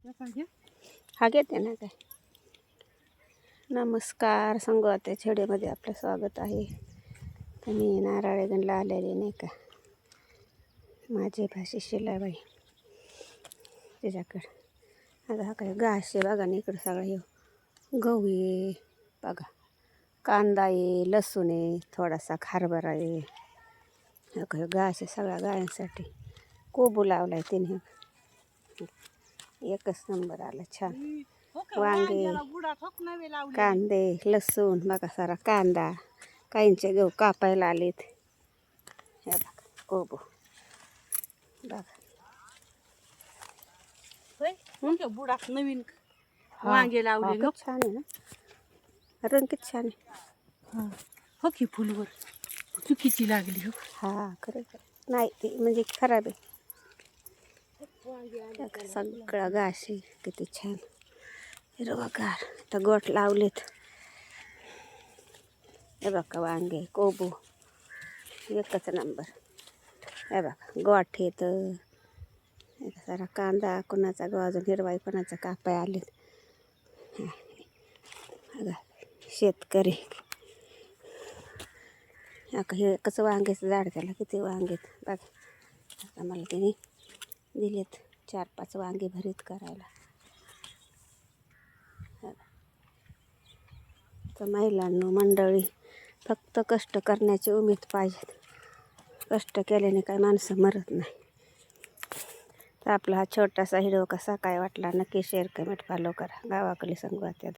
हा घेते ना काय. नमस्कार, संगवात्या छेडेमध्ये आपलं स्वागत आहे. तर मी नारायणगडला आलेले नाही का, माझी भाषी शिलाबाई त्याच्याकडं. आता हा काय घास आहे बघा ना, इकडं सगळं हे गहू आहे बघा, कांदा आहे, लसूण आहे, थोडासा हरभरा आहे. हा काय घास आहे सगळ्या गायांसाठी. कोबू लावला आहे तिने, एकच नंबर आला छान. वांगे, कांदे, लसूण बघा, सारा कांदा. काहींचे गहू कापायला आलेत. हे बघा कोबू बघा. बुडात नवीन वांगे लावले खूप छान आहे ना, रंग किती छान आहे. हो की फुलवर चुकीची लागली हो. हा खरं नाही, ती म्हणजे खराब आहे. सगळा घास आहे, किती छान हिरवागार. आता गोठ लावलेत. हे बघा वांगे, कोबू एकच नंबर. हे बघा गोठ येत सारा कांदा, कोणाचा अजून हिरवाई, कोणाचा कापाय आलेत. बघा शेतकरी. हे कसं वांग्याचं झाड, त्याला किती वांगेत बघा. आता मला त्याने दिलेत 4-5 वांगे भरीत करायला. तर महिलांनो मंडळी, फक्त कष्ट करण्याची उमेद पाहिजे. कष्ट केल्याने काही माणसं मरत नाही. तर आपला हा छोटासा व्हिडिओ कसा काय वाटला नक्की शेअर, कमेंट, फॉलो करा. गावाकडे संगवात्या.